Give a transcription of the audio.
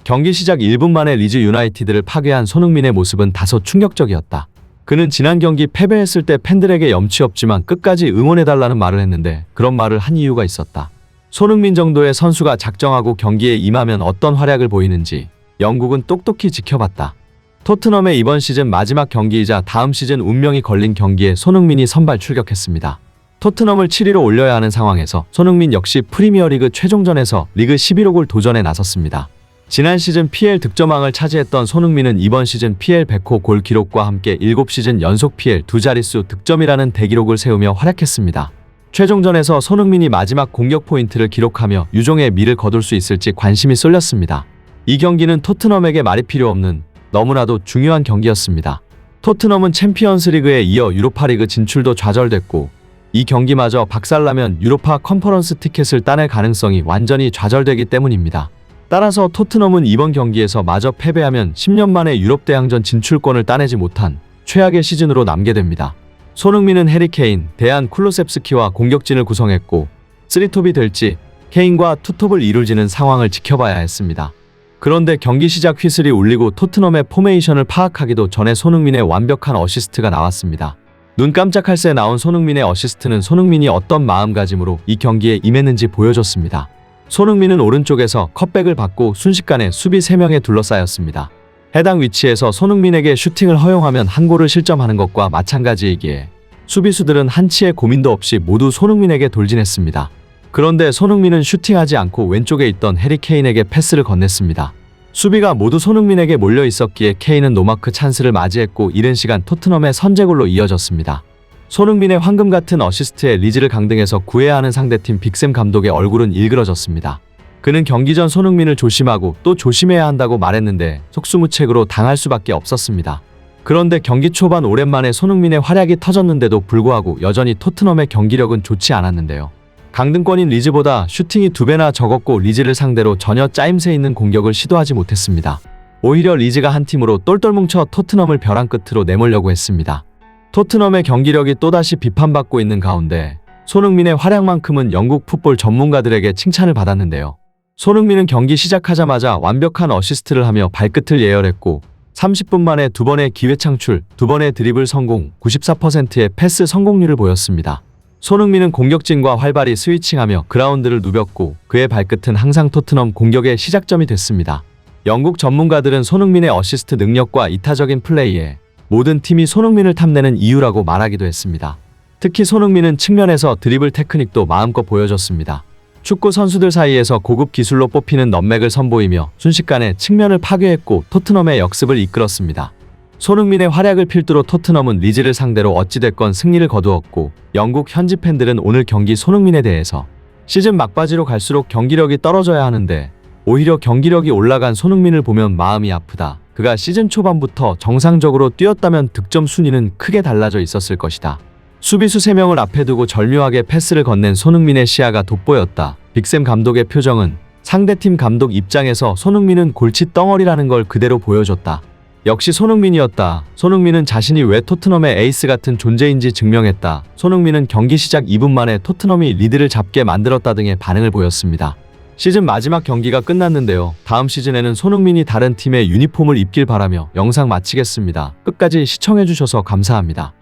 경기 시작 1분 만에 리즈 유나이티드를 파괴한 손흥민의 모습은 다소 충격적이었다. 그는 지난 경기 패배했을 때 팬들에게 염치 없지만 끝까지 응원해달라는 말을 했는데 그런 말을 한 이유가 있었다. 손흥민 정도의 선수가 작정하고 경기에 임하면 어떤 활약을 보이는지 영국은 똑똑히 지켜봤다. 토트넘의 이번 시즌 마지막 경기이자 다음 시즌 운명이 걸린 경기에 손흥민이 선발 출격했습니다. 토트넘을 7위로 올려야 하는 상황에서 손흥민 역시 프리미어리그 최종전에서 리그 11호 골 도전에 나섰습니다. 지난 시즌 PL 득점왕을 차지했던 손흥민은 이번 시즌 PL 100호 골 기록과 함께 7시즌 연속 PL 두 자릿수 득점이라는 대기록을 세우며 활약했습니다. 최종전에서 손흥민이 마지막 공격 포인트를 기록하며 유종의 미를 거둘 수 있을지 관심이 쏠렸습니다. 이 경기는 토트넘에게 말이 필요 없는 너무나도 중요한 경기였습니다. 토트넘은 챔피언스리그에 이어 유로파리그 진출도 좌절됐고 이 경기마저 박살나면 유로파 컨퍼런스 티켓을 따낼 가능성이 완전히 좌절되기 때문입니다. 따라서 토트넘은 이번 경기에서 마저 패배하면 10년 만에 유럽 대항전 진출권을 따내지 못한 최악의 시즌으로 남게 됩니다. 손흥민은 해리 케인, 데안 쿨루셉스키와 공격진을 구성했고 3톱이 될지 케인과 투톱을 이룰지는 상황을 지켜봐야 했습니다. 그런데 경기 시작 휘슬이 울리고 토트넘의 포메이션을 파악하기도 전에 손흥민의 완벽한 어시스트가 나왔습니다. 눈 깜짝할 새 나온 손흥민의 어시스트는 손흥민이 어떤 마음가짐으로 이 경기에 임했는지 보여줬습니다. 손흥민은 오른쪽에서 컷백을 받고 순식간에 수비 3명에 둘러싸였습니다. 해당 위치에서 손흥민에게 슈팅을 허용하면 한 골을 실점하는 것과 마찬가지이기에 수비수들은 한치의 고민도 없이 모두 손흥민에게 돌진했습니다. 그런데 손흥민은 슈팅하지 않고 왼쪽에 있던 해리 케인에게 패스를 건넸습니다. 수비가 모두 손흥민에게 몰려 있었기에 케인은 노마크 찬스를 맞이했고 이른 시간 토트넘의 선제골로 이어졌습니다. 손흥민의 황금 같은 어시스트에 리즈를 강등해서 구해야 하는 상대팀 빅샘 감독의 얼굴은 일그러졌습니다. 그는 경기 전 손흥민을 조심하고 또 조심해야 한다고 말했는데 속수무책으로 당할 수밖에 없었습니다. 그런데 경기 초반 오랜만에 손흥민의 활약이 터졌는데도 불구하고 여전히 토트넘의 경기력은 좋지 않았는데요. 강등권인 리즈보다 슈팅이 2배나 적었고 리즈를 상대로 전혀 짜임새 있는 공격을 시도하지 못했습니다. 오히려 리즈가 한 팀으로 똘똘 뭉쳐 토트넘을 벼랑 끝으로 내몰려고 했습니다. 토트넘의 경기력이 또다시 비판받고 있는 가운데 손흥민의 활약만큼은 영국 풋볼 전문가들에게 칭찬을 받았는데요. 손흥민은 경기 시작하자마자 완벽한 어시스트를 하며 발끝을 예열했고 30분 만에 2번의 기회 창출, 2번의 드리블 성공, 94%의 패스 성공률을 보였습니다. 손흥민은 공격진과 활발히 스위칭하며 그라운드를 누볐고 그의 발끝은 항상 토트넘 공격의 시작점이 됐습니다. 영국 전문가들은 손흥민의 어시스트 능력과 이타적인 플레이에 모든 팀이 손흥민을 탐내는 이유라고 말하기도 했습니다. 특히 손흥민은 측면에서 드리블 테크닉도 마음껏 보여줬습니다. 축구 선수들 사이에서 고급 기술로 뽑히는 넘맥을 선보이며 순식간에 측면을 파괴했고 토트넘의 역습을 이끌었습니다. 손흥민의 활약을 필두로 토트넘은 리즈를 상대로 어찌됐건 승리를 거두었고 영국 현지 팬들은 오늘 경기 손흥민에 대해서 시즌 막바지로 갈수록 경기력이 떨어져야 하는데 오히려 경기력이 올라간 손흥민을 보면 마음이 아프다. 그가 시즌 초반부터 정상적으로 뛰었다면 득점 순위는 크게 달라져 있었을 것이다. 수비수 3명을 앞에 두고 절묘하게 패스를 건넨 손흥민의 시야가 돋보였다. 빅샘 감독의 표정은 상대팀 감독 입장에서 손흥민은 골칫 덩어리라는 걸 그대로 보여줬다. 역시 손흥민이었다. 손흥민은 자신이 왜 토트넘의 에이스 같은 존재인지 증명했다. 손흥민은 경기 시작 2분 만에 토트넘이 리드를 잡게 만들었다 등의 반응을 보였습니다. 시즌 마지막 경기가 끝났는데요. 다음 시즌에는 손흥민이 다른 팀의 유니폼을 입길 바라며 영상 마치겠습니다. 끝까지 시청해주셔서 감사합니다.